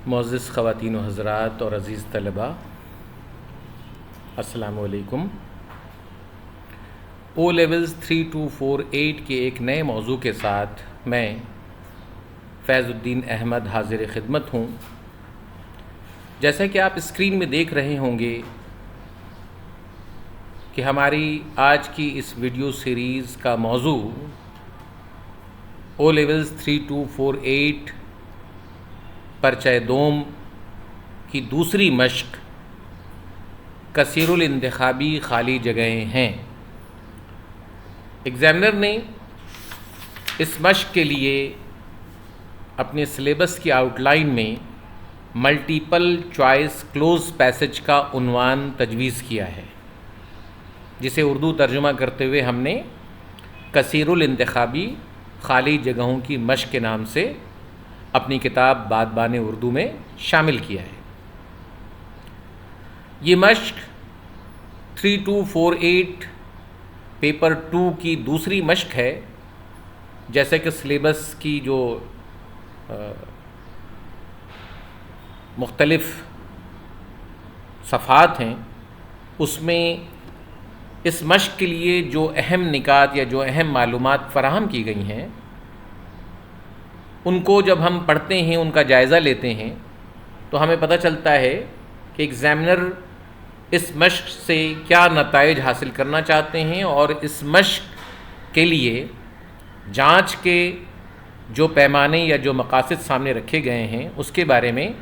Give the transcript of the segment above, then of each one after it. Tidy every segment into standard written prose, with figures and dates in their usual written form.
मुअज़्ज़िज़ ख़वातीन व हज़रात और अज़ीज़ तलबा, अस्सलामु अलैकुम। ओ लेवल्स 3248 के एक नए मौजू के साथ मैं फ़ैज़ुद्दीन अहमद हाज़िर ख़िदमत हूँ। जैसा कि आप स्क्रीन में देख रहे होंगे कि हमारी आज की इस वीडियो सीरीज़ का मौजू ओ लेवल्स 3248 परचय दोम की दूसरी मश्क कसीरुल इंतखाबी खाली जगहें हैं। एग्ज़ामिनर ने इस मश्क के लिए अपने सिलेबस की आउटलाइन में मल्टीपल चॉइस क्लोज पैसेज का उन्वान तजवीज़ किया है, जिसे उर्दू तर्जुमा करते हुए हमने कसीरुल इंतखाबी खाली जगहों की मश्क के नाम से अपनी किताब बादबान उर्दू में शामिल किया है। ये मश्क 3248 पेपर 2 की दूसरी मश्क है। जैसे कि सिलेबस की जो मुख्तलिफ़ सफ़ात हैं, उसमें इस मश्क के लिए जो अहम निकात या जो अहम मालूमात फ़राहम की गई हैं, उनको जब हम पढ़ते हैं, उनका जायज़ा लेते हैं, तो हमें पता चलता है कि एग्ज़ामिनर इस मश्क से क्या नताइज हासिल करना चाहते हैं और इस मश्क के लिए जांच के जो पैमाने या जो मकासद सामने रखे गए हैं, उसके बारे में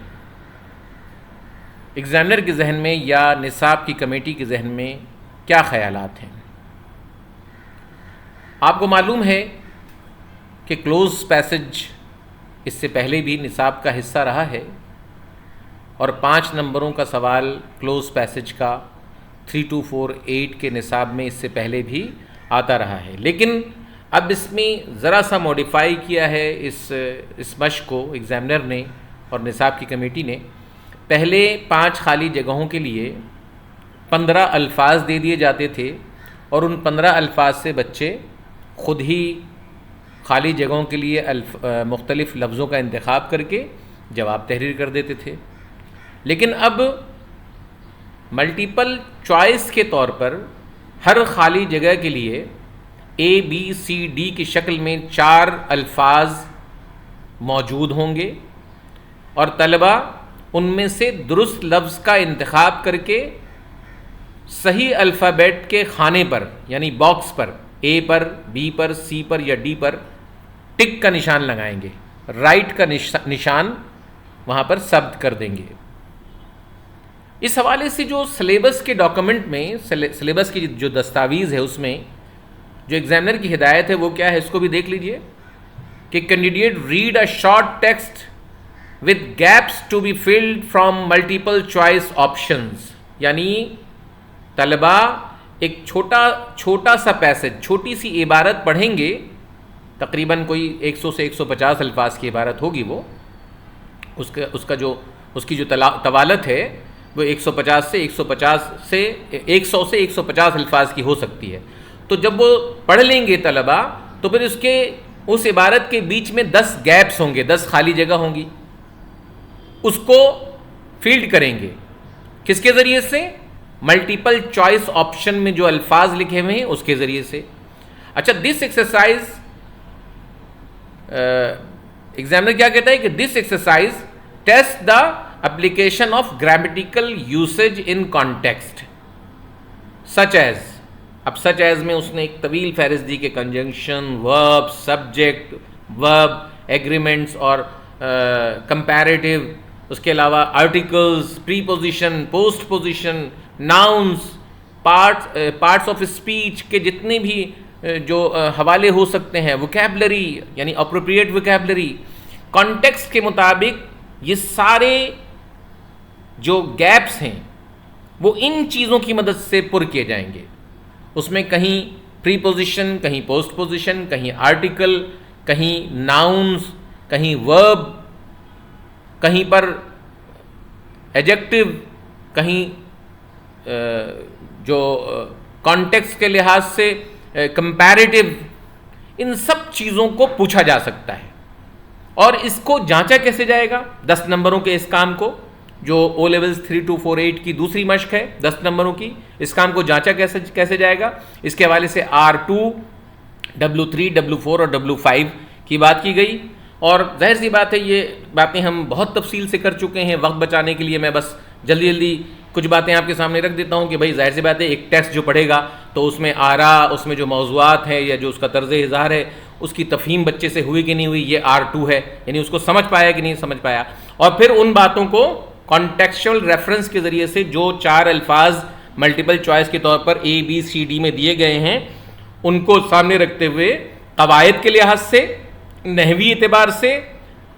एग्ज़ामिनर के जहन में या निसाब की कमेटी के जहन में क्या ख़यालात हैं। आपको मालूम है कि क्लोज़ पैसेज इससे पहले भी निसाब का हिस्सा रहा है और 5 नंबरों का सवाल क्लोज़ पैसेज का 3248 के निसाब में इससे पहले भी आता रहा है। लेकिन अब इसमें ज़रा सा मॉडिफाई किया है इस मश्क को एग्ज़ामिनर ने और निसाब की कमेटी ने। पहले 5 खाली जगहों के लिए 15 अल्फाज दे दिए जाते थे और उन 15 अल्फाज से बच्चे ख़ुद ही खाली जगहों के लिए मुख्तलिफ़ लफ्ज़ों का इंतखाब करके जवाब तहरीर कर देते थे। लेकिन अब मल्टीपल चॉइस के तौर पर हर खाली जगह के लिए ABCD की शक्ल में 4 अल्फाज मौजूद होंगे और तलबा उनमें से दुरुस्त लफ्ज़ का इंतखाब करके सही अल्फ़ाबेट के खाने पर यानी बॉक्स पर A पर, B पर, C पर या D पर टिक का निशान लगाएंगे, राइट का निशान वहाँ पर शब्द कर देंगे। इस हवाले से जो सिलेबस के डॉक्यूमेंट में सिलेबस की जो दस्तावेज़ है, उसमें जो एग्ज़ामिनर की हिदायत है वो क्या है, इसको भी देख लीजिए कि candidate read a short text with gaps to be filled from multiple choice options. यानी तलबा एक छोटा सा पैसेज, छोटी सी इबारत पढ़ेंगे, तकरीबन कोई 100 से 150 अल्फाज की इबारत होगी। वो उसकी जो तवालत है वो 100 से 150 अल्फाज की हो सकती है। तो जब वो पढ़ लेंगे तलबा, तो फिर उस इबारत के बीच में 10 गैप्स होंगे, 10 खाली जगह होंगी, उसको फील्ड करेंगे। किसके ज़रिए से? मल्टीपल चॉइस ऑप्शन में जो अल्फाज लिखे हुए हैं उसके ज़रिए से। अच्छा, दिस एक्सरसाइज एग्जामिनर क्या कहता है कि this exercise test the application of grammatical usage in context such as. अब सच एज में उसने एक तवील फहरिस्त दी कि conjunction, verb, subject, verb, agreements और कंपैरेटिव, उसके अलावा articles, preposition, post position, nouns, parts of speech के जितने भी जो हवाले हो सकते हैं, वोकैबलरी यानी अप्रोप्रिएट वोकैबलरी, कॉन्टेक्स्ट के मुताबिक ये सारे जो गैप्स हैं वो इन चीज़ों की मदद से पुर किए जाएंगे। उसमें कहीं प्रीपोजिशन, कहीं पोस्ट पोजिशन, कहीं आर्टिकल, कहीं नाउन्स, कहीं वर्ब, कहीं पर एडजेक्टिव, कहीं जो कॉन्टेक्स्ट के लिहाज से कंपैरेटिव, इन सब चीज़ों को पूछा जा सकता है। और इसको जांचा कैसे जाएगा 10 नंबरों के इस काम को, जो ओ लेवल्स 3248 की दूसरी मश्क है 10 नंबरों की, इस काम को जांचा कैसे जाएगा, इसके हवाले से R2, W3, W4 और W5 की बात की गई। और जाहिर सी बात है ये बातें हम बहुत तफसील से कर चुके हैं, वक्त बचाने के लिए मैं बस जल्दी जल्दी कुछ बातें आपके सामने रख देता हूँ कि भाई जाहिर सी बात है एक टेक्स्ट जो पढ़ेगा तो उसमें आरा, उसमें जो मौज़ूआत है या जो उसका तर्ज़ इज़हार है उसकी तफ़हीम बच्चे से हुई कि नहीं हुई, ये R2 है, यानी उसको समझ पाया कि नहीं समझ पाया। और फिर उन बातों को कॉन्टेक्चुअल रेफरेंस के ज़रिए से जो 4 अल्फाज मल्टीपल चॉइस के तौर पर ABCD में दिए गए हैं उनको सामने रखते हुए कवायद के लिहाज से, नहवी एतबार से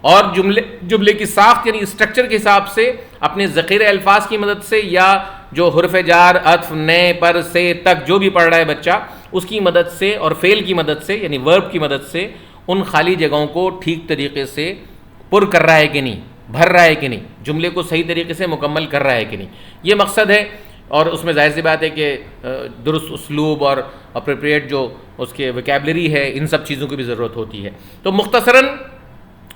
और जुमले की साख्त यानी स्ट्रक्चर के हिसाब से अपने ज़ख़ीरे अल्फाज की मदद से या जो हुर्फ़ जार, अत्फ़, ने, पर, से तक जो भी पढ़ रहा है बच्चा उसकी मदद से और फ़ेल की मदद से यानी वर्ब की मदद से उन खाली जगहों को ठीक तरीके से पुर कर रहा है कि नहीं, भर रहा है कि नहीं, जुमले को सही तरीके से मुकम्मल कर रहा है कि नहीं, ये मकसद है। और उसमें जाहिर सी बात है कि दुरुस्त उसलूब और अप्रोप्रिएट जो उसके वोकैबलरी है इन सब चीज़ों की भी ज़रूरत होती है। तो मुख्तसरन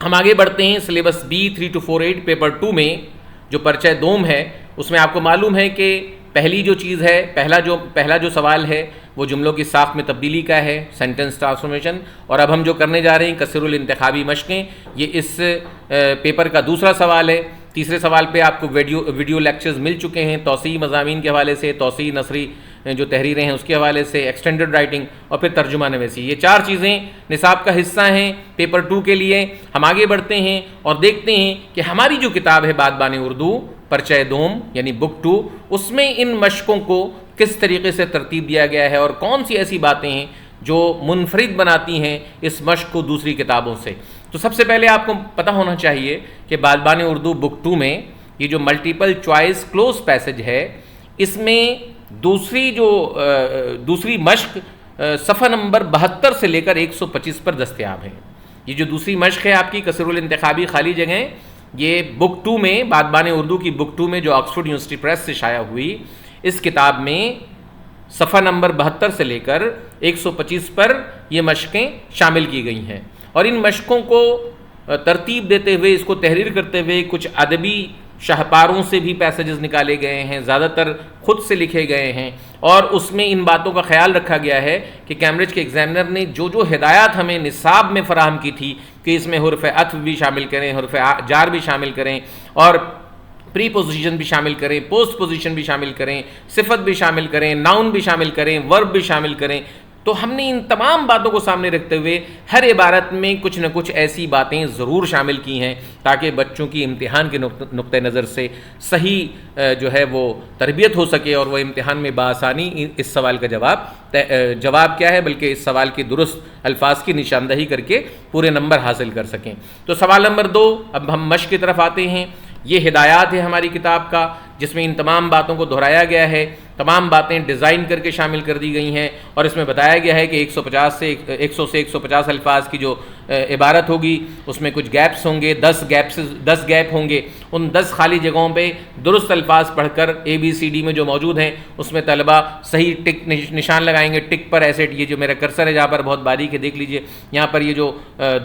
हम आगे बढ़ते हैं। सिलेबस B 3248 पेपर 2 में जो परिचय दोम है उसमें आपको मालूम है कि पहली जो चीज़ है, पहला जो सवाल है वो जुमलों की साख्त में तब्दीली का है, सेंटेंस ट्रांसफॉर्मेशन। और अब हम जो करने जा रहे हैं कसरुल इंतखाबी मशक़ें, ये इस पेपर का दूसरा सवाल है। तीसरे सवाल पे आपको वीडियो लेक्चर्स मिल चुके हैं, तौसी मज़ामीन के हवाले से, तौसी नसरी जो तहरीरें हैं उसके हवाले से, एक्सटेंडेड राइटिंग और फिर तर्जुमा नवीसी। ये 4 चीज़ें निसाब का हिस्सा हैं पेपर 2 के लिए। हम आगे बढ़ते हैं और देखते हैं कि हमारी जो किताब है बादबान उर्दू परिचय दोम यानी बुक 2, उसमें इन मशकों को किस तरीके से तरतीब दिया गया है और कौन सी ऐसी बातें हैं जो मुनफरिद बनाती हैं इस मश्क को दूसरी किताबों से। तो सबसे पहले आपको पता होना चाहिए कि बादबान उर्दू बुक 2 में ये जो मल्टीपल चॉइस क्लोज पैसेज है इसमें दूसरी मश्क सफ़ा नंबर 72 से लेकर 125 पर दस्तयाब है। ये जो दूसरी मश्क है आपकी कसरुल इंतखाबी खाली जगह, ये बुक 2 में बादबान उर्दू की बुक 2 में जो ऑक्सफोर्ड यूनिवर्सिटी प्रेस से शाया हुई इस किताब में सफ़ा नंबर 72 से लेकर 125 पर ये मशक़ें शामिल की गई हैं। और इन मशक़ों को तरतीब देते हुए, इसको तहरीर करते हुए कुछ अदबी शाहपारों से भी पैसेजेस निकाले गए हैं, ज़्यादातर ख़ुद से लिखे गए हैं। और उसमें इन बातों का ख्याल रखा गया है कि कैम्ब्रिज के एग्ज़ामिनर ने जो जो हिदायत हमें निसाब में फ़राहम की थी कि इसमें हुर्फ़ अत्फ़ भी शामिल करें, हुर्फ़ जार भी शामिल करें और प्री पोजीशन भी शामिल करें, पोस्ट पोजीशन भी शामिल करें, सिफत भी शामिल करें, नाउन भी शामिल करें, वर्ब भी शामिल करें। तो हमने इन तमाम बातों को सामने रखते हुए हर इबारत में कुछ न कुछ ऐसी बातें ज़रूर शामिल की हैं ताकि बच्चों की इम्तिहान के नुक्ते नज़र से सही जो है वो तरबियत हो सके और वह इम्तिहान में बासानी इस सवाल का जवाब क्या है बल्कि इस सवाल के दुरुस्त अल्फाज की निशानदही करके पूरे नंबर हासिल कर सकें। तो सवाल नंबर 2, अब हम मश्क की तरफ आते हैं। ये हिदायत है हमारी किताब का जिसमें इन तमाम बातों को दोहराया गया है, तमाम बातें डिज़ाइन करके शामिल कर दी गई हैं और इसमें बताया गया है कि 100 से 150 अल्फाज की जो इबारत होगी उसमें कुछ गैप्स होंगे, 10 गैप होंगे। उन 10 खाली जगहों पे दुरुस्त अल्फाज पढ़कर ABCD में जो मौजूद हैं उसमें तलबा सही टिक निशान लगाएंगे। टिक पर ऐसे, ये जो मेरा कर्सर है जहाँ पर बहुत बारीक है देख लीजिए, यहाँ पर ये जो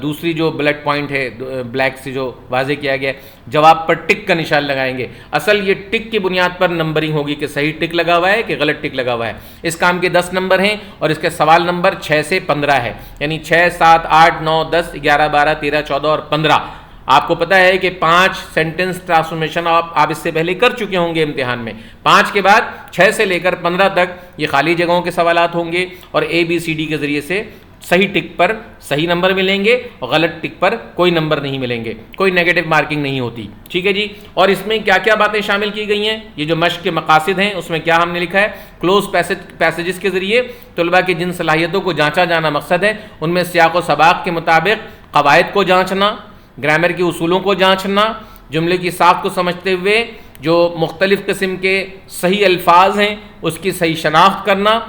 दूसरी जो बुलेट पॉइंट है ब्लैक से जो वाजे किया गया है, जवाब पर टिक का निशान लगाएंगे। असल ये टिक की बुनियाद पर नंबरिंग होगी कि सही टिक लगा हुआ है कि गलत टिक लगा हुआ है। इस काम के 10 नंबर हैं और इसके सवाल नंबर 6 से 15 है, यानी 6, 7, 8, 9, 10, 11, 12, 13, 14 और 15। आपको पता है कि 5 सेंटेंस ट्रांसफॉर्मेशन आप इससे पहले कर चुके होंगे इम्तिहान में। 5 के बाद 6 से लेकर 15 तक ये खाली जगहों के सवालात होंगे और ABCD के ज़रिए से सही टिक पर सही नंबर मिलेंगे और गलत टिक पर कोई नंबर नहीं मिलेंगे, कोई नेगेटिव मार्किंग नहीं होती। ठीक है जी। और इसमें क्या क्या बातें शामिल की गई हैं, ये जो मश्क के मकासद हैं उसमें क्या हमने लिखा है, क्लोज पैसेजेस के ज़रिए तलबा की जिन सलाहियतों को जांचा जाना मकसद है उनमें सियाक़ व सबाक़ के मुताबिक क़वायद को जाँचना, ग्रामर के उसूलों को जाँचना, जुमले की साख को समझते हुए जो मुख्तलिफ़ किस्म के सही अल्फाज हैं उसकी सही शनाख्त करना,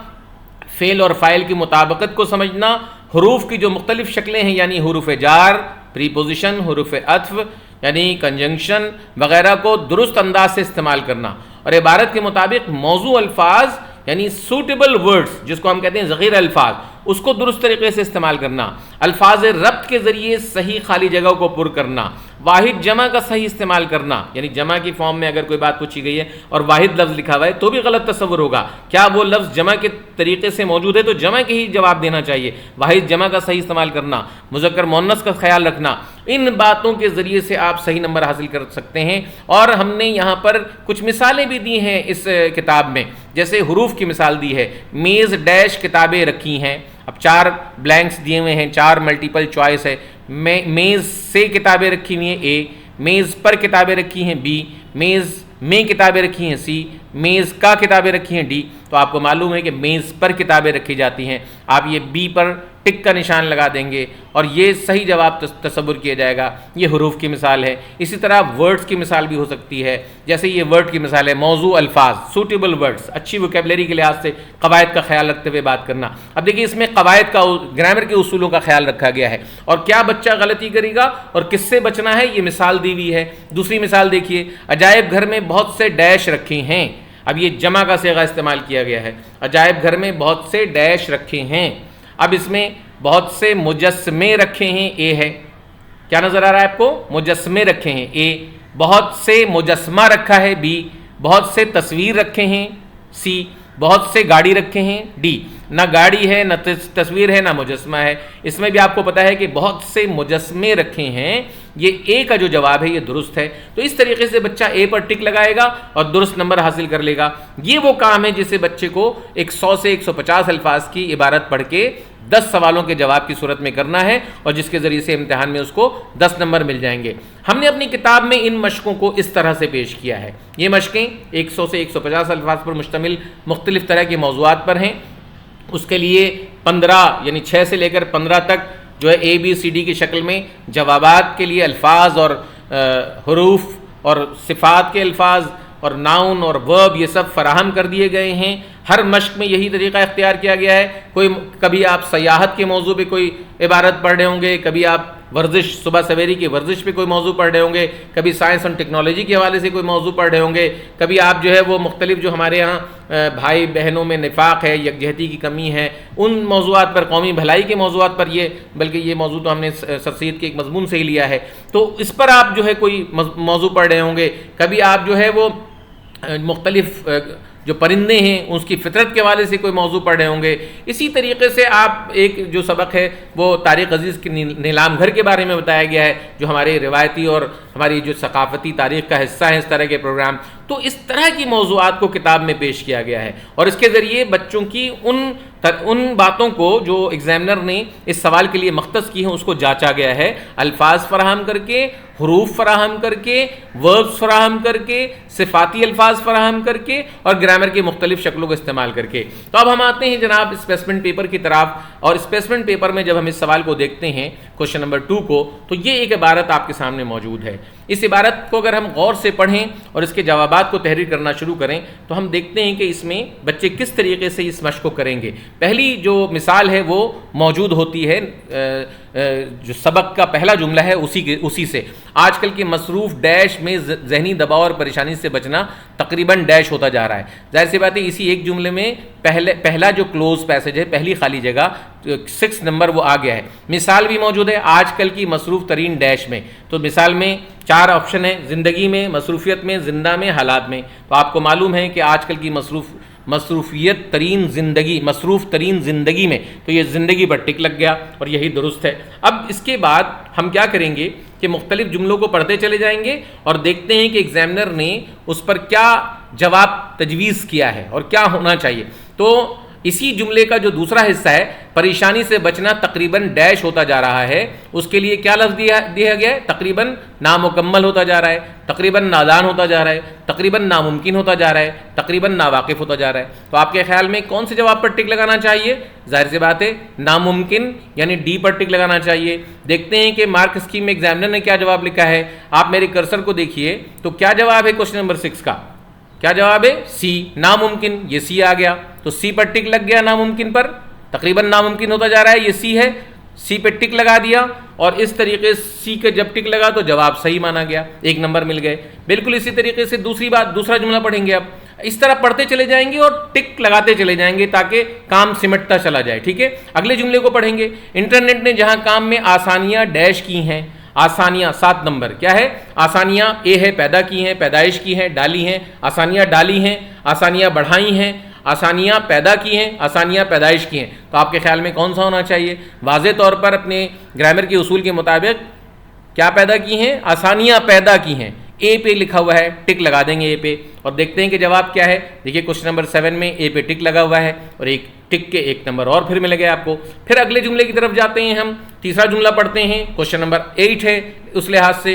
फ़ेल और फ़ाइल की मुताबिकत को समझना, हुरूफ की जो मुख्तलिफ़ शक्लें हैं यानी हुरूफ जार, प्रीपोजिशन, हुरूफ अत्फ़ यानी कंजंक्शन वगैरह को दुरुस्त अंदाज से इस्तेमाल करना और इबारत के मुताबिक मौजू अल्फाज यानी सूटेबल वर्ड्स जिसको हम कहते हैं ज़ख़ीर अल्फाज उसको दुरुस्त तरीके से इस्तेमाल करना, अल्फाज रब्त के ज़रिए सही खाली जगह को पुर करना, वाहिद जमा का सही इस्तेमाल करना, यानी जमा की फॉर्म में अगर कोई बात पूछी गई है और वाहिद लफ्ज़ लिखा हुआ है तो भी गलत तस्वुर होगा, क्या वो लफ्ज़ जमा के तरीके से मौजूद है तो जमा के ही जवाब देना चाहिए, वाहिद जमा का सही इस्तेमाल करना, मुज़क्कर मुअन्नस का ख्याल रखना। इन बातों के ज़रिए से आप सही नंबर हासिल कर सकते हैं। और हमने यहाँ पर कुछ मिसालें भी दी हैं इस किताब में, जैसे हुरूफ की मिसाल दी है, मेज़ डैश किताबें रखी हैं, अब 4 ब्लैंक्स दिए हुए हैं, 4 मल्टीपल चॉइस है, मेज़ से किताबें रखी हुई हैं ए, मेज़ पर किताबें रखी हैं बी, मेज़ में किताबें रखी हैं सी, मेज़ का किताबें रखी हैं डी। तो आपको मालूम है कि मेज़ पर किताबें रखी जाती हैं, आप ये बी पर टिक का निशान लगा देंगे और ये सही जवाब तसव्वुर किया जाएगा। ये हुरूफ की मिसाल है। इसी तरह वर्ड्स की मिसाल भी हो सकती है, जैसे ये वर्ड की मिसाल है, मौजू अल्फाज, सूटेबल वर्ड्स, अच्छी वोकेबलरी के लिहाज से कवायद का ख्याल रखते हुए बात करना। अब देखिए इसमें कवायद का, ग्रामर के उसूलों का ख्याल रखा गया है और क्या बच्चा गलती करेगा और किससे बचना है ये मिसाल दी हुई है। दूसरी मिसाल देखिए, अजायब घर में बहुत से डैश रखे हैं। अब ये जमा का सेगा इस्तेमाल किया गया है, अजायब घर में बहुत से डैश रखे हैं। अब इसमें बहुत से मुजस्मे रखे हैं, ए है, क्या नज़र आ रहा है आपको, मुजस्मे रखे हैं ए, बहुत से मुजस्मा रखा है बी, बहुत से तस्वीर रखे हैं सी, बहुत से गाड़ी रखे हैं डी। ना गाड़ी है, ना तस्वीर है, ना मुजस्मा है। इसमें भी आपको पता है कि बहुत से मुजस्मे रखे हैं, ये ए का जो जवाब है ये दुरुस्त है। तो इस तरीके से बच्चा ए पर टिक लगाएगा और दुरुस्त नंबर हासिल कर लेगा। ये वो काम है जिसे बच्चे को 100 से 150 अल्फाज की इबारत पढ़ के 10 सवालों के जवाब की सूरत में करना है और जिसके ज़रिए से इम्तिहान में उसको 10 नंबर मिल जाएंगे। हमने अपनी किताब में इन मशकों को इस तरह से पेश किया है। ये मशकें 100 से 150 अल्फाज पर मुश्तमिल मुख्तलिफ़ तरह के मौज़ूआत पर हैं। उसके लिए 15 यानी 6 से लेकर 15 तक जो है ABCD की शक्ल में जवाबात के लिए अल्फाज और हुरूफ और सिफ़ात के अल्फाज और नाउन और वर्ब ये सब फराहम कर दिए गए हैं। हर मश्क में यही तरीक़ा इख्तियार किया गया है। कभी आप सयाहत के मौजू पे कोई इबारत पढ़ रहे होंगे, कभी आप वर्जिश, सुबह सवेरे की वर्जिश पे कोई मौजू पढ़ रहे होंगे, कभी साइंस और टेक्नोलॉजी के हवाले से कोई मौजू पढ़ रहे होंगे, कभी आप जो है वो मुख्तलिफ जो हमारे यहाँ भाई बहनों में निफाक है, यकजहती की कमी है, उन मौजूआत पर, कौमी भलाई के मौजूआत पर, ये बल्कि ये मौजू तो हमने सरसीद के एक मजमून से ही लिया है, तो इस पर आप जो है कोई मौजू पढ़ रहे होंगे। कभी आप जो है वो मुख्तलिफ जो परिंदे हैं उसकी फितरत के हवाले से कोई मौजू पढ़ रहे होंगे। इसी तरीके से आप एक जो सबक है वो तारीख़ अज़ीज़ के नीलाम घर के बारे में बताया गया है, जो हमारे रिवायती और हमारी जो सकाफ़ती तारीख़ का हिस्सा है इस तरह के प्रोग्राम। तो इस तरह की मौज़ूआत को किताब में पेश किया गया है और इसके ज़रिए बच्चों की उन बातों को जो एग्जामिनर ने इस सवाल के लिए मख्तस की हैं उसको जांचा गया है, अल्फाज फराहम करके, हुरूफ फराहम करके, वर्ब्स फराहम करके, सिफाती अल्फाज फराहम करके और ग्रामर की मुख्तलिफ शक्लों को इस्तेमाल करके। तो अब हम आते हैं जनाब स्पेसिमेन पेपर की तरफ, और स्पेसिमेन पेपर में जब हम इस सवाल को देखते हैं क्वेश्चन नंबर 2 को, तो ये एक इबारत आपके सामने मौजूद है। इस इबारत को अगर हम गौर से पढ़ें और इसके जवाबात को तहरीर करना शुरू करें तो हम देखते हैं कि इसमें बच्चे किस तरीके से इस मश्क को करेंगे। पहली जो मिसाल है वो मौजूद होती है जो सबक का पहला जुमला है उसी से, आजकल के मसरूफ़ डैश में जहनी दबाव और परेशानी से बचना तकरीबन डैश होता जा रहा है। जाहिर सी बात है इसी एक जुमले में पहला जो क्लोज पैसेज है, पहली खाली जगह 6 नंबर वो आ गया है। मिसाल भी मौजूद है, आजकल की मसरूफ़ तरीन डैश में। तो मिसाल में 4 ऑप्शन है, ज़िंदगी में, मसरूफ़ियत में, ज़िंदा में, हालात में। तो आपको मालूम है कि आजकल की मसरूफ़ तरीन ज़िंदगी में, तो ये ज़िंदगी पर टिक लग गया और यही दुरुस्त है। अब इसके बाद हम क्या करेंगे कि मुख्तलिफ जुमलों को पढ़ते चले जाएंगे और देखते हैं कि एग्जामिनर ने उस पर क्या जवाब तजवीज़ किया है और क्या होना चाहिए। तो इसी जुमले का जो दूसरा हिस्सा है, परेशानी से बचना तकरीबन डैश होता जा रहा है, उसके लिए क्या लफ्ज़ दिया गया है, तकरीबन नामुकम्मल होता जा रहा है, तकरीबन नादान होता जा रहा है, तकरीबन नामुमकिन होता जा रहा है, तकरीबन नावाकिफ़ होता जा रहा है। तो आपके ख्याल में कौन से जवाब पर टिक लगाना चाहिए? जाहिर सी बात है नामुमकिन यानी डी पर टिक लगाना चाहिए। देखते हैं कि मार्क स्कीम में एग्जामिनर ने क्या जवाब लिखा है। आप मेरे कर्सर को देखिए तो क्या जवाब है क्वेश्चन नंबर 6 का, क्या जवाब है? सी, नामुमकिन। ये सी आ गया तो सी पर टिक लग गया, नामुमकिन पर, तकरीबन नामुमकिन होता जा रहा है, ये सी है, सी पे टिक लगा दिया और इस तरीके से सी के जब टिक लगा तो जवाब सही माना गया, 1 नंबर मिल गए। बिल्कुल इसी तरीके से दूसरा जुमला पढ़ेंगे। अब इस तरह पढ़ते चले जाएंगे और टिक लगाते चले जाएंगे ताकि काम सिमटता चला जाए। ठीक है, अगले जुमले को पढ़ेंगे। इंटरनेट ने जहां काम में आसानियां डैश की हैं, आसानियां 7 नंबर क्या है, आसानियां ए है पैदा की हैं, पैदाइश की हैं, डाली हैं, आसानियां डाली हैं, आसानियां बढ़ाई हैं, आसानियां पैदा की हैं, आसानियां पैदाइश की हैं। तो आपके ख्याल में कौन सा होना चाहिए? वाज़े तौर पर अपने ग्रामर के उसूल के मुताबिक क्या पैदा की हैं? आसानियां पैदा की हैं। ए पे लिखा हुआ है, टिक लगा देंगे ए पे और देखते हैं कि जवाब क्या है। देखिए क्वेश्चन नंबर 7 में ए पे टिक लगा हुआ है और एक टिक के 1 नंबर और फिर मिल गया आपको। फिर अगले जुमले की तरफ जाते हैं हम, तीसरा जुमला पढ़ते हैं, क्वेश्चन नंबर 8 है उस लिहाज से,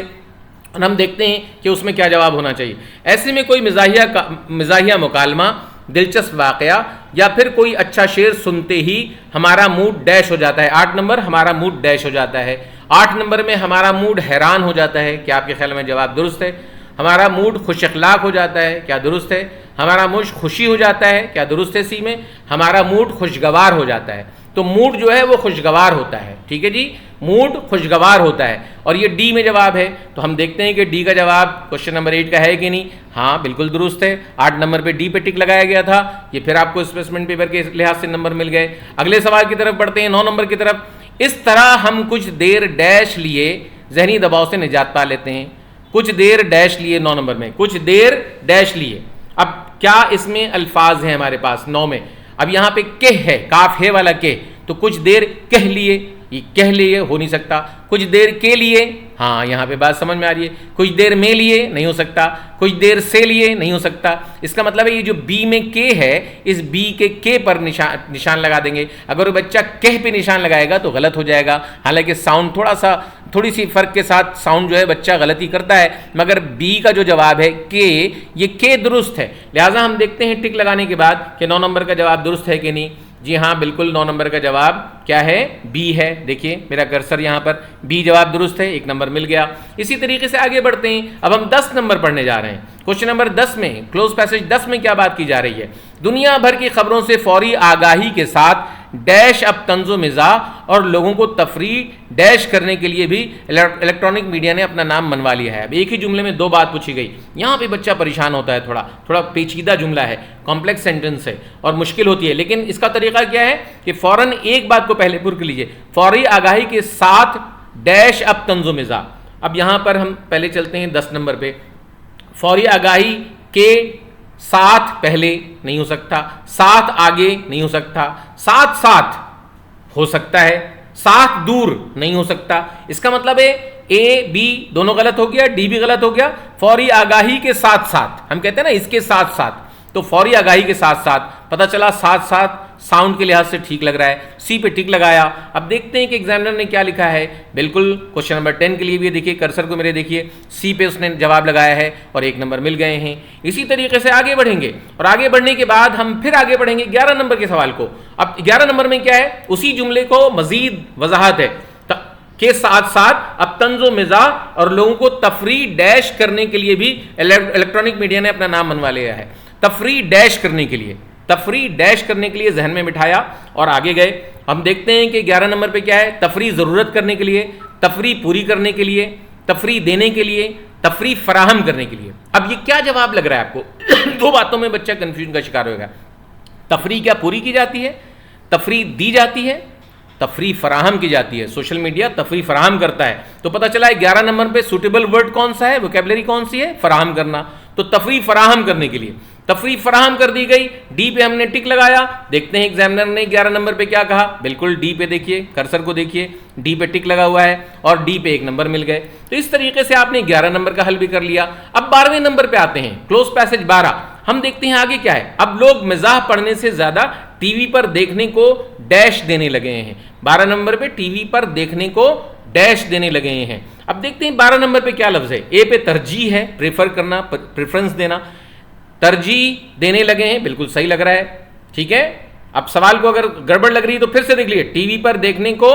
और हम देखते हैं कि उसमें क्या जवाब होना चाहिए। ऐसे में कोई मिजाहिया मुकालमा, दिलचस्प वाकया या फिर कोई अच्छा शेर सुनते ही हमारा मूड डैश हो जाता है। 8 नंबर हमारा मूड डैश हो जाता है। 8 नंबर में हमारा मूड हैरान हो जाता है। क्या आपके ख्याल में जवाब दुरुस्त है? हमारा मूड खुश अखलाक हो जाता है। क्या दुरुस्त है? हमारा मूड खुशी हो जाता है। क्या दुरुस्त है? सी में हमारा मूड खुशगवार हो जाता है। तो मूड जो है वो खुशगवार होता है। ठीक है जी, मूड खुशगवार होता है और ये डी में जवाब है। तो हम देखते हैं कि डी का जवाब क्वेश्चन नंबर 8 का है कि नहीं। हाँ बिल्कुल दुरुस्त है। 8 नंबर पे डी पे टिक लगाया गया था। ये फिर आपको स्पेसिमेन पेपर के लिहाज से नंबर मिल गए। अगले सवाल की तरफ बढ़ते हैं, 9 नंबर की तरफ। इस तरह हम कुछ देर डैश लिए जहनी दबाव से निजात पा लेते हैं। कुछ देर डैश लिए, 9 नंबर में कुछ देर डैश लिए। अब क्या इसमें अल्फाज हैं हमारे पास 9 में? अब यहाँ पे कह है, काफ है वाला कह, तो कुछ देर कह लिए, ये कह लिए हो नहीं सकता। कुछ देर के लिए, हाँ यहाँ पे बात समझ में आ रही है। कुछ देर में लिए नहीं हो सकता। कुछ देर से लिए नहीं हो सकता। इसका मतलब है ये जो बी में के है, इस बी के पर निशान लगा देंगे। अगर वो बच्चा कह पे निशान लगाएगा तो गलत हो जाएगा। हालांकि साउंड थोड़ी सी फर्क के साथ साउंड जो है बच्चा गलती करता है, मगर बी का जो जवाब है के, ये के दुरुस्त है। लिहाजा हम देखते हैं टिक लगाने के बाद कि 9 नंबर का जवाब दुरुस्त है कि नहीं। जी हाँ बिल्कुल 9 नंबर का जवाब क्या है? बी है। देखिए मेरा कर्सर यहाँ पर, बी जवाब दुरुस्त है, 1 नंबर मिल गया। इसी तरीके से आगे बढ़ते हैं। अब हम 10 नंबर पढ़ने जा रहे हैं। क्वेश्चन नंबर 10 में, क्लोज पैसेज 10 में क्या बात की जा रही है? दुनिया भर की खबरों से फौरी आगाही के साथ डैश अब तंजो मिजा और लोगों को तफरी डैश करने के लिए भी इलेक्ट्रॉनिक मीडिया ने अपना नाम मनवा लिया है। अब एक ही जुमले में 2 बात पूछी गई, यहाँ पे बच्चा परेशान होता है। थोड़ा पेचीदा जुमला है, कॉम्प्लेक्स सेंटेंस है और मुश्किल होती है। लेकिन इसका तरीका क्या है कि फौरन एक बात को पहले पूर्ण कर लीजिए, फौरी आगाही के साथ डैश अब तंजो मिजा। अब यहाँ पर हम पहले चलते हैं 10 नंबर पे। फौरी आगाही के साथ पहले नहीं हो सकता, साथ आगे नहीं हो सकता, साथ साथ हो सकता है, साथ दूर नहीं हो सकता। इसका मतलब है ए बी दोनों गलत हो गया, डी भी गलत हो गया। फौरी आगाही के साथ साथ, हम कहते हैं ना इसके साथ साथ, तो फौरी आगाही के साथ साथ पता चला साथ साथ साउंड के लिहाज से ठीक लग रहा है। सी पे टिक लगाया। अब देखते हैं कि एग्जामिनर ने क्या लिखा है। बिल्कुल क्वेश्चन नंबर 10 के लिए भी देखिए, कर्सर को मेरे देखिए, सी पे उसने जवाब लगाया है और 1 नंबर मिल गए हैं। इसी तरीके से आगे बढ़ेंगे और आगे बढ़ने के बाद हम फिर आगे बढ़ेंगे 11 नंबर के सवाल को। अब 11 नंबर में क्या है? उसी जुमले को मजीद वजाहत है के साथ साथ अब तंजो मिजा और लोगों को तफरी डैश करने के लिए भी इलेक्ट्रॉनिक मीडिया ने अपना नाम मनवा लिया है। तफरी डैश करने के लिए, तफरी डैश करने के लिए जहन में बिठाया और आगे गए। हम देखते हैं कि 11 नंबर पे क्या है? तफरी ज़रूरत करने के लिए, तफरी पूरी करने के लिए, तफरी देने के लिए, तफरी फराहम करने के लिए। अब ये क्या जवाब लग रहा है आपको? 2 बातों में बच्चा कंफ्यूजन का शिकार होगा। तफरी क्या पूरी की जाती है? तफरी दी जाती है, तफरी फराहम की जाती है। सोशल मीडिया तफरी फराहम करता है। तो पता चला 11 नंबर पे सूटेबल वर्ड कौन सा है, वोकैबुलरी कौन सी है? फराहम करना। तो तफरी फराहम करने के लिए तफरी फराहम कर दी गई। डी पे हमने टिक लगाया। देखते हैं एग्जामिनर ने 11 नंबर पे क्या कहा। बिल्कुल डी पे देखिए, कर्सर को देखिए, डी पे टिक लगा हुआ है और डी पे 1 नंबर मिल गए। तो इस तरीके से आपने 11 नंबर का हल भी कर लिया। अब 12वें नंबर पे आते हैं, क्लोज पैसेज 12। हम देखते हैं आगे क्या है। अब लोग मिजाह पढ़ने से ज्यादा टीवी पर देखने को डैश देने लगे हैं। 12 नंबर पे टीवी पर देखने को डैश देने लगे हैं। अब देखते हैं 12 नंबर पे क्या लफ्ज है। ए पे तरजीह है, प्रेफर करना, प्रेफरेंस देना। तरजीह देने लगे हैं, बिल्कुल सही लग रहा है। ठीक है, अब सवाल को अगर गड़बड़ लग रही है तो फिर से देख लीजिए। टीवी पर देखने को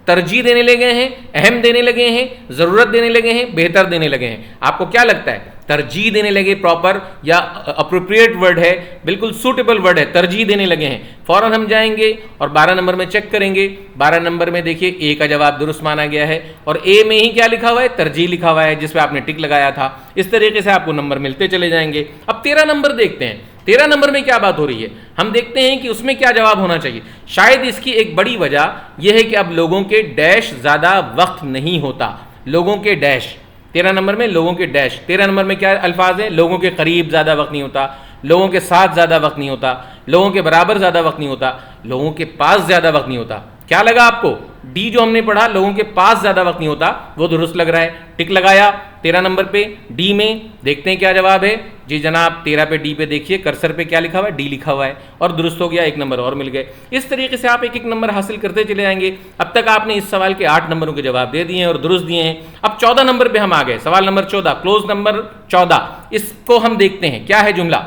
तरजीह देने लगे हैं, अहम देने लगे हैं, जरूरत देने लगे हैं, बेहतर देने लगे हैं। आपको क्या लगता है तरजीह देने लगे, प्रॉपर या अप्रोप्रिएट वर्ड है, बिल्कुल सूटेबल वर्ड है, तरजीह देने लगे हैं। फौरन हम जाएंगे और 12 नंबर में चेक करेंगे। 12 नंबर में देखिए ए का जवाब दुरुस्त माना गया है और ए में ही क्या लिखा हुआ है, तरजीह लिखा हुआ है, जिस पे आपने टिक लगाया था। इस तरीके से आपको नंबर मिलते चले जाएंगे। अब 13 नंबर देखते हैं। 13 नंबर में क्या बात हो रही है, हम देखते हैं कि उसमें क्या जवाब होना चाहिए। शायद इसकी एक बड़ी वजह यह है कि अब लोगों के डैश ज़्यादा वक्त नहीं होता, लोगों के डैश 13 नंबर में लोगों के डैश। 13 नंबर में क्या अल्फाज है, लोगों के करीब ज़्यादा वक्त नहीं होता, लोगों के साथ ज़्यादा वक्त नहीं होता, लोगों के बराबर ज़्यादा वक्त नहीं होता, लोगों के पास ज़्यादा वक्त नहीं होता। क्या लगा आपको, डी जो हमने पढ़ा, लोगों के पास ज़्यादा वक्त नहीं होता, वो दुरुस्त लग रहा है। टिक लगाया 13 नंबर पे। डी में देखते हैं क्या जवाब है। जी जनाब 13 पे डी पे देखिए, कर्सर पे क्या लिखा हुआ है, डी लिखा हुआ है और दुरुस्त हो गया, 1 नंबर और मिल गए। इस तरीके से आप एक एक नंबर हासिल करते चले जाएंगे। अब तक आपने इस सवाल के 8 नंबरों के जवाब दे दिए हैं और दुरुस्त दिए हैं। अब 14 नंबर पे हम आ गए, सवाल नंबर 14, क्लोज नंबर 14। इसको हम देखते हैं क्या है जुमला।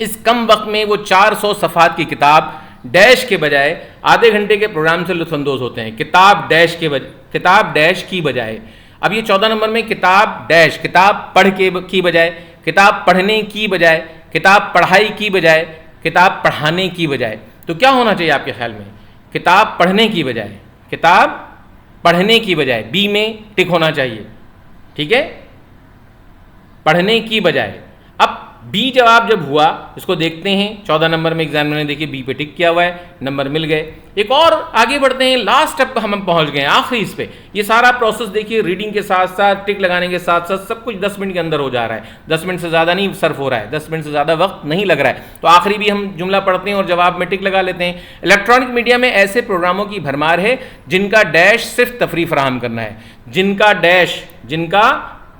इस कम वक्त में वो 400 सफ़हात की किताब डैश के बजाय आधे घंटे के प्रोग्राम से लुत्फानंदोज होते हैं। किताब डैश की बजाय, अब ये 14 नंबर में किताब डैश, किताब पढ़ के की बजाय, किताब पढ़ने की बजाय, किताब पढ़ाई की बजाय, किताब पढ़ाने की बजाय, तो क्या होना चाहिए आपके ख्याल में, किताब पढ़ने की बजाय, किताब पढ़ने की बजाय, बी में टिक होना चाहिए, ठीक है, पढ़ने की बजाय। अब बी जवाब जब हुआ, इसको देखते हैं। 14 नंबर में एग्जामिनर ने देखिए बी पे टिक किया हुआ है, नंबर मिल गए। एक और आगे बढ़ते हैं, लास्ट स्टेप हम पहुंच गए, आखिरी इस पे। ये सारा प्रोसेस देखिए, रीडिंग के साथ साथ टिक लगाने के साथ साथ सब कुछ 10 मिनट के अंदर हो जा रहा है। 10 मिनट से ज़्यादा नहीं सर्फ हो रहा है, 10 मिनट से ज़्यादा वक्त नहीं लग रहा है। तो आखिरी भी हम जुमला पढ़ते हैं और जवाब में टिक लगा लेते हैं। इलेक्ट्रॉनिक मीडिया में ऐसे प्रोग्रामों की भरमार है जिनका डैश सिर्फ तफरी फराहम करना है, जिनका डैश, जिनका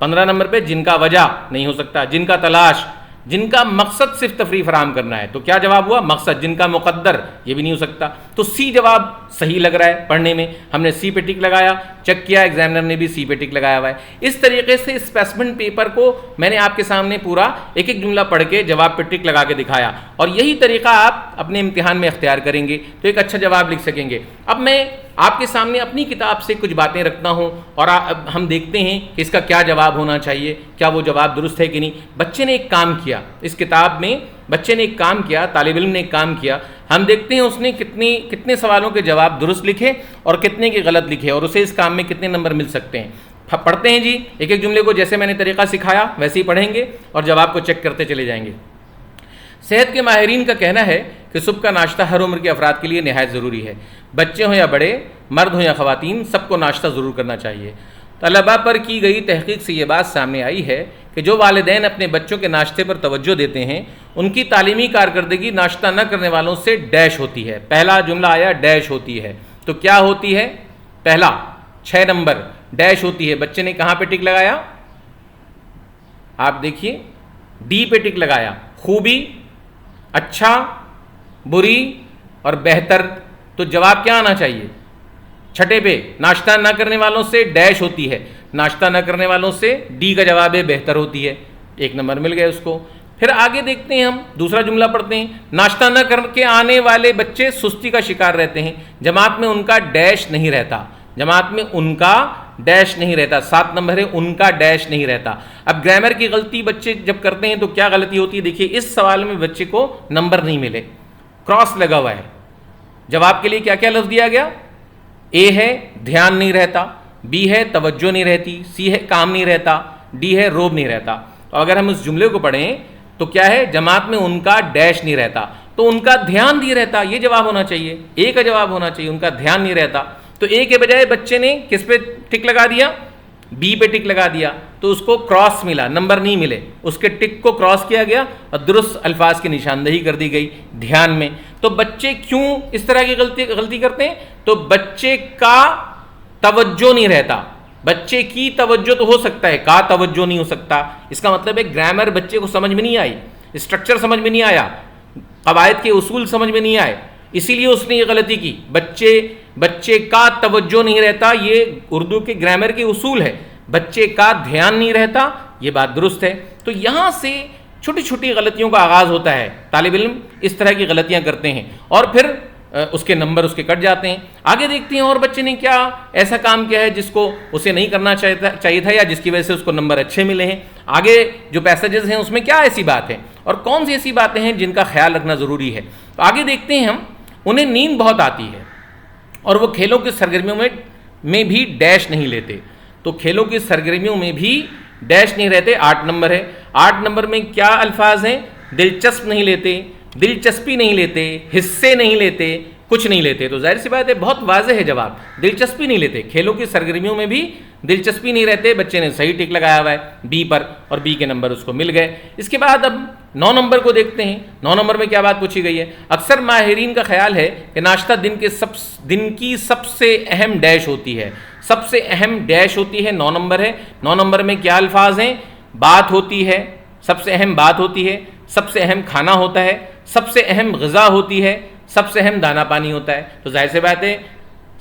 15 नंबर पर जिनका वजह नहीं हो सकता, जिनका तलाश, जिनका मकसद सिर्फ तफरी फराहम करना है। तो क्या जवाब हुआ, मकसद। जिनका मुकद्दर, ये भी नहीं हो सकता। तो सी जवाब सही लग रहा है पढ़ने में। हमने सी पे टिक लगाया, चेक किया, एग्जामिनर ने भी सी पे टिक लगाया हुआ है। इस तरीके से स्पेसिमेन पेपर को मैंने आपके सामने पूरा एक एक जुमला पढ़ के जवाब पे टिक लगा के दिखाया और यही तरीका आप अपने इम्तिहान में अख्तियार करेंगे तो एक अच्छा जवाब लिख सकेंगे। अब मैं आपके सामने अपनी किताब से कुछ बातें रखता हूं और हम देखते हैं कि इसका क्या जवाब होना चाहिए, क्या वो जवाब दुरुस्त है कि नहीं। बच्चे ने एक काम किया, इस किताब में बच्चे ने एक काम किया, तालिब इल्म ने एक काम किया। हम देखते हैं उसने कितने सवालों के जवाब दुरुस्त लिखे और कितने के गलत लिखे और उसे इस काम में कितने नंबर मिल सकते हैं। पढ़ते हैं जी, एक एक जुमले को जैसे मैंने तरीका सिखाया वैसे ही पढ़ेंगे और जवाब को चेक करते चले जाएंगे। सेहत के माहिरीन का कहना है कि सुबह का नाश्ता हर उम्र के अफराद के लिए नहायत ज़रूरी है। बच्चे हों या बड़े, मर्द हों या ख़वातीन, सबको नाश्ता ज़रूर करना चाहिए। तलबा पर की गई तहकीक से ये बात सामने आई है कि जो वालिदैन अपने बच्चों के नाश्ते पर तवज्जो देते हैं उनकी तालीमी कारकर्दगी नाश्ता न करने वालों से डैश होती है। पहला जुमला आया डैश होती है, तो क्या होती है, पहला 6 नंबर डैश होती है। बच्चे ने कहाँ पे टिक लगाया, आप देखिए डी पे टिक लगाया। खूबी, अच्छा, बुरी और बेहतर, तो जवाब क्या आना चाहिए, छठे पे नाश्ता न करने वालों से डैश होती है, नाश्ता न करने वालों से डी का जवाब है बेहतर होती है। 1 नंबर मिल गए उसको। फिर आगे देखते हैं, हम दूसरा जुमला पढ़ते हैं। नाश्ता न करके आने वाले बच्चे सुस्ती का शिकार रहते हैं, जमात में उनका डैश नहीं रहता, जमात में उनका डैश नहीं रहता। 7 नंबर है, उनका डैश नहीं रहता। अब ग्रामर की गलती बच्चे जब करते हैं तो क्या गलती होती है, देखिए इस सवाल में बच्चे को नंबर नहीं मिले, क्रॉस लगा हुआ है। जवाब के लिए क्या क्या लफ्ज़ दिया गया, ए है ध्यान नहीं रहता, बी है तवज्जो नहीं रहती, सी है काम नहीं रहता, डी है रोब नहीं रहता। तो अगर हम इस जुमले को पढ़ें तो क्या है, जमात में उनका डैश नहीं रहता, तो उनका ध्यान नहीं रहता, ये जवाब होना चाहिए, ए का जवाब होना चाहिए, उनका ध्यान नहीं रहता। तो ए के बजाय बच्चे ने किस पे टिक लगा दिया, बी पे टिक लगा दिया, तो उसको क्रॉस मिला, नंबर नहीं मिले, उसके टिक को क्रॉस किया गया और दुरुस्त अल्फाज की निशानदेही कर दी गई ध्यान में। तो बच्चे क्यों इस तरह की गलती करते हैं, तो बच्चे का तवज्जो नहीं रहता। बच्चे की तवज्जो तो हो सकता है, का तवज्जो नहीं हो सकता। इसका मतलब है ग्रामर बच्चे को समझ में नहीं आई, स्ट्रक्चर समझ में नहीं आया, कवायद के उसूल समझ में नहीं आए, इसीलिए उसने ये गलती की। बच्चे का तवज्जो नहीं रहता, ये उर्दू के ग्रामर के उसूल है। बच्चे का ध्यान नहीं रहता, ये बात दुरुस्त है। तो यहाँ से छोटी छोटी गलतियों का आगाज़ होता है, तालिब इल्म इस तरह की गलतियाँ करते हैं और फिर उसके नंबर उसके कट जाते हैं। आगे देखते हैं और बच्चे ने क्या ऐसा काम किया है जिसको उसे नहीं करना चाहिए था या जिसकी वजह से उसको नंबर अच्छे मिले हैं। आगे जो पैसेजेस हैं उसमें क्या ऐसी बात है और कौन सी ऐसी बातें हैं जिनका ख्याल रखना ज़रूरी है। तो आगे देखते हैं हम। उन्हें नींद बहुत आती है और वो खेलों की सरगर्मियों में भी डैश नहीं लेते। तो खेलों की सरगर्मियों में भी डैश नहीं रहते, 8 नंबर है। 8 नंबर में क्या अल्फाज हैं? दिलचस्प नहीं लेते, दिलचस्पी नहीं लेते, हिस्से नहीं लेते, कुछ नहीं लेते। तो जाहिर सी बात है, बहुत वाज़ेह है जवाब, दिलचस्पी नहीं लेते। खेलों की सरगर्मियों में भी दिलचस्पी नहीं रहते। बच्चे ने सही टिक लगाया हुआ है बी पर और बी के नंबर उसको मिल गए। इसके बाद अब 9 नंबर को देखते हैं। 9 नंबर में क्या बात पूछी गई है? अक्सर माहिरीन का ख्याल है कि नाश्ता दिन की सबसे अहम डैश होती है। सबसे अहम डैश होती है, 9 नंबर है। 9 नंबर में क्या अल्फाज हैं? बात होती है, सबसे अहम बात होती है, सबसे अहम खाना होता है, सबसे अहम ग़िज़ा होती है, सबसे अहम दाना पानी होता है। तो जाहिर सी बात है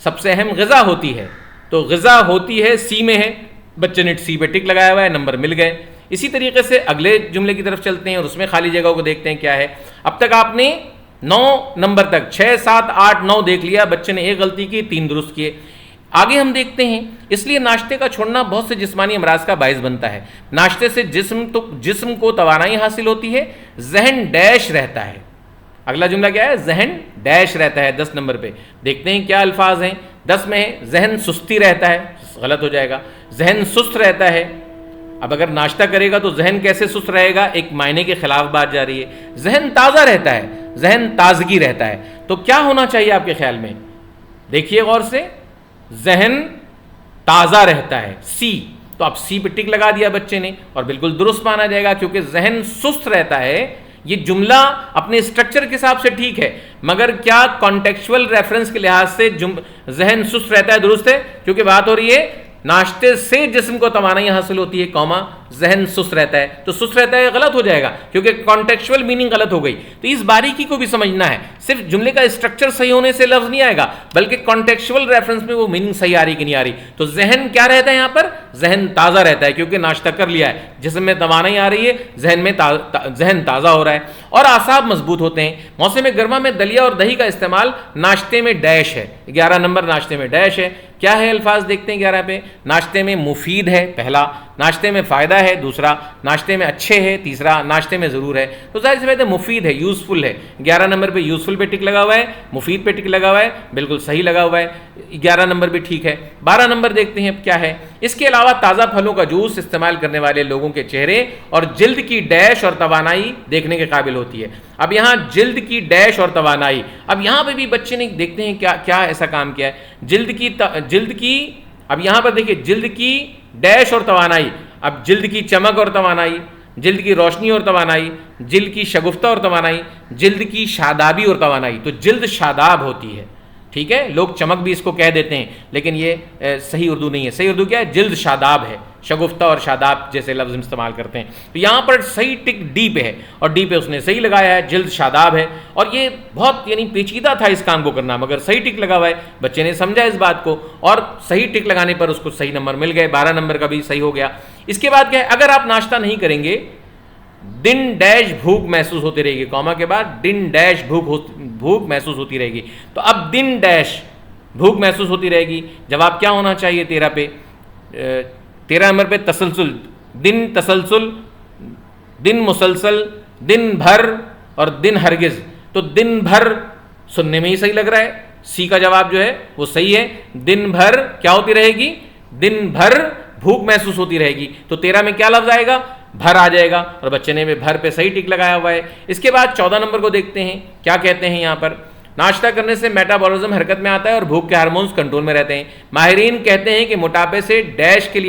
सबसे अहम ग़िज़ा होती है, तो ग़िज़ा होती है सी में है। बच्चे ने सी पे टिक लगाया हुआ है, नंबर मिल गए। इसी तरीके से अगले जुमले की तरफ चलते हैं और उसमें खाली जगह को देखते हैं क्या है। अब तक आपने 9 नंबर तक 6, 7, 8, 9 देख लिया। बच्चे ने एक गलती की, 3 दुरुस्त किए। आगे हम देखते हैं, इसलिए नाश्ते का छोड़ना बहुत से जिस्मानी अमराज का बायस बनता है। नाश्ते से जिस्म को तवानाई हासिल होती है, जहन डैश रहता है। अगला जुमला क्या है? जहन डैश रहता है। 10 नंबर पे देखते हैं क्या अल्फाज हैं। 10 में है जहन सुस्ती रहता है, गलत हो जाएगा। जहन सुस्त रहता है। अब अगर नाश्ता करेगा तो जहन कैसे सुस्त रहेगा? एक मायने के खिलाफ बात जा रही है। जहन ताज़ा रहता है, जहन ताजगी रहता है। तो क्या होना चाहिए आपके ख्याल में? देखिए गौर से, जहन ताज़ा रहता है, सी। तो अब सी पे टिक लगा दिया बच्चे ने और बिल्कुल दुरुस्त माना जाएगा, क्योंकि जहन सुस्त रहता है। ये जुमला अपने स्ट्रक्चर के हिसाब से ठीक है, मगर क्या कॉन्टेक्चुअल रेफरेंस के लिहाज से जहन सुस्त रहता है दुरुस्त है? क्योंकि बात हो रही है नाश्ते से जिस्म को तवानाई हासिल होती है, कौमा जहन सुस्त रहता है। तो सुस्त रहता है गलत हो जाएगा, क्योंकि कॉन्टेक्चुअल मीनिंग गलत हो गई। तो इस बारीकी को भी समझना है। सिर्फ जुमले का स्ट्रक्चर सही होने से लफ्ज नहीं आएगा, बल्कि कॉन्टेक्चुअल रेफरेंस में वो मीनिंग सही आ रही कि नहीं आ रही। तो जहन क्या रहता है यहाँ पर? जहन ताज़ा रहता है, क्योंकि नाश्ता कर लिया है, जिस्म में तवानाई आ रही है, जहन में जहन ताज़ा हो रहा है और आसाब मजबूत होते हैं। मौसम गर्मा में दलिया और दही का इस्तेमाल नाश्ते में डैश है। 11 नंबर नाश्ते में डैश है। क्या है अल्फाज? देखते हैं 11 पे। नाश्ते में मुफीद है, पहला। नाश्ते में फ़ायदा है, दूसरा। नाश्ते में अच्छे है, तीसरा। नाश्ते में ज़रूर है। तो जाहिर सी बात है मुफीद है, यूज़फुल है। 11 नंबर पे यूज़फुल पे टिक लगा हुआ है, मुफीद पे टिक लगा हुआ है, बिल्कुल सही लगा हुआ है। 11 नंबर भी ठीक है। 12 नंबर देखते हैं अब क्या है। इसके अलावा ताज़ा फलों का जूस इस्तेमाल करने वाले लोगों के चेहरे और जिल्द की डैश और तवानाई देखने के काबिल होती है। अब यहाँ जिल्द की डैश और तवानाई, अब यहाँ पे भी बच्चे ने देखते हैं क्या क्या ऐसा काम किया है। जिल्द की अब यहाँ पर देखिए, जिल्द की डैश और तवानाई। अब जिल्द की चमक और तवानाई, जिल्द की रोशनी और तवानाई, जिल्द की शगुफ्ता और तवानाई, जिल्द की शादाबी और तवानाई। तो जिल्द शादाब होती है, ठीक है। लोग चमक भी इसको कह देते हैं, लेकिन ये सही उर्दू नहीं है। सही उर्दू क्या है? जिल्द शादाब है। शगुफ्ता और शादाब जैसे लफ्ज़ इस्तेमाल करते हैं। तो यहाँ पर सही टिक डी पे है और डी पे उसने सही लगाया है, जिल्द शादाब है। और ये बहुत यानी पेचीदा था इस काम को करना, मगर सही टिक लगा हुआ है। बच्चे ने समझा इस बात को और सही टिक लगाने पर उसको सही नंबर मिल गए। 12 नंबर का भी सही हो गया। इसके बाद क्या है? अगर आप नाश्ता नहीं करेंगे, दिन डैश भूख महसूस होती रहेगी, कॉमा के बाद दिन डैश भूख महसूस होती रहेगी। तो अब दिन डैश भूख महसूस होती रहेगी। जवाब क्या होना चाहिए 13 पे? 13 नंबर पे तसलसल, दिन तसलसल, दिन मुसलसल, दिन भर और दिन हरगिज। तो दिन भर सुनने में ही सही लग रहा है, सी का जवाब जो है वो सही है। दिन भर क्या होती रहेगी? दिन भर भूख महसूस होती रहेगी। तो 13 में क्या लफ्ज आएगा? भर आ जाएगा और बच्चे ने भर पे सही टिक लगाया हुआ है। इसके बाद 14 नंबर को देखते हैं क्या कहते हैं यहाँ पर। नाश्ता करने से मेटाबॉलिज्म हरकत में आता है और भूख के हार्मोन्स कंट्रोल में रहते हैं। माहिरीन कहते हैं कि मोटापे से डैश के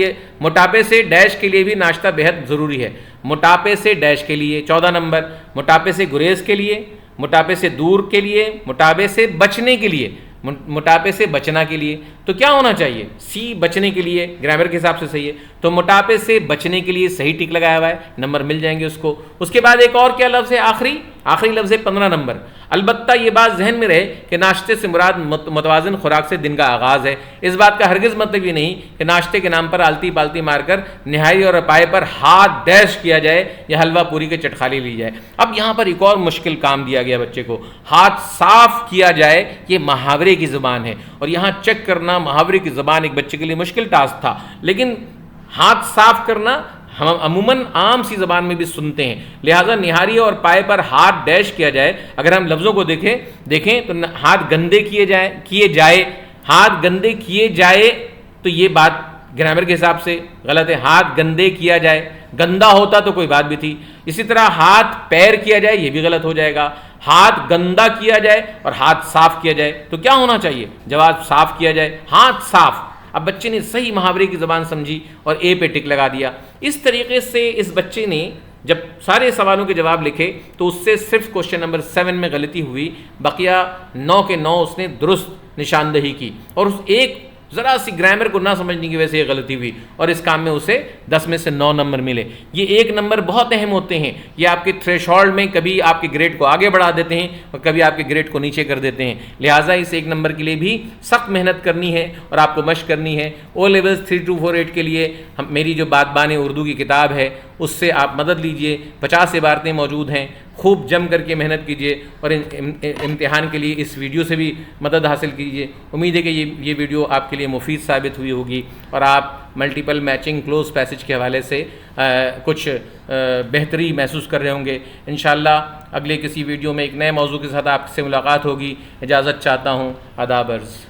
लिए भी नाश्ता बेहद ज़रूरी है। मोटापे से डैश के लिए 14 नंबर, मोटापे से गुरेज के लिए, मोटापे से दूर के लिए, मोटापे से बचने के लिए, मोटापे से बचना के लिए। तो क्या होना चाहिए? सी बचने के लिए, ग्रामर के हिसाब से सही है। तो मोटापे से बचने के लिए सही टिक लगाया हुआ है, नंबर मिल जाएंगे उसको। उसके बाद एक और क्या लफ्ज़ है आखिरी? आखिरी लफ्ज़ है 15 नंबर। अलबत्ता ये बात जहन में रहे कि नाश्ते से मुराद मुतवाज़िन खुराक से दिन का आगाज़ है। इस बात का हरगिज़ मतलब ये नहीं कि नाश्ते के नाम पर आलती पालती मारकर निहारी और पाए पर हाथ डैश किया जाए या हलवा पूरी के चटखाली ली जाए। अब यहाँ पर एक और मुश्किल काम दिया गया बच्चे को, हाथ साफ किया जाए। ये मुहावरे की ज़ुबान है और यहाँ चेक करना मुहावरे की ज़ुबान एक बच्चे के लिए मुश्किल टास्क था, लेकिन हाथ साफ करना हम अमूमन आम सी ज़बान में भी सुनते हैं। लिहाजा निहारी और पाए पर हाथ डैश किया जाए, अगर हम लफ्ज़ों को देखें तो हाथ गंदे किए जाए, हाथ गंदे किए जाए, तो ये बात ग्रामर के हिसाब से गलत है। हाथ गंदे किया जाए, गंदा होता तो कोई बात भी थी। इसी तरह हाथ पैर किया जाए, ये भी गलत हो जाएगा। हाथ गंदा किया जाए और हाथ साफ किया जाए, तो क्या होना चाहिए? जवाब साफ किया जाए, हाथ साफ। अब बच्चे ने सही मुहावरे की ज़बान समझी और ए पे टिक लगा दिया। इस तरीके से इस बच्चे ने जब सारे सवालों के जवाब लिखे तो उससे सिर्फ क्वेश्चन नंबर 7 में गलती हुई, बकिया 9 के 9 उसने दुरुस्त निशानदही की और उस एक ज़रा सी ग्रामर को ना समझने की वजह से ये गलती हुई और इस काम में उसे 10 में से 9 नंबर मिले। ये 1 नंबर बहुत अहम होते हैं, ये आपके थ्रेशोल्ड में कभी आपके ग्रेड को आगे बढ़ा देते हैं और कभी आपके ग्रेड को नीचे कर देते हैं। लिहाजा इस 1 नंबर के लिए भी सख्त मेहनत करनी है और आपको मशक करनी है। ओ लेवल्स 3248 के लिए मेरी जो बातबान उर्दू की किताब है उससे आप मदद लीजिए, 50 इबारतें मौजूद हैं। खूब जम करके मेहनत कीजिए और इम्तिहान के लिए इस वीडियो से भी मदद हासिल कीजिए। उम्मीद है कि ये वीडियो आपके लिए मुफीद साबित हुई होगी और आप मल्टीपल मैचिंग क्लोज पैसेज के हवाले से कुछ बेहतरी महसूस कर रहे होंगे। इंशाअल्लाह अगले किसी वीडियो में एक नए मौजू के साथ आपसे मुलाकात होगी। इजाज़त चाहता हूँ। आदाब अर्ज़।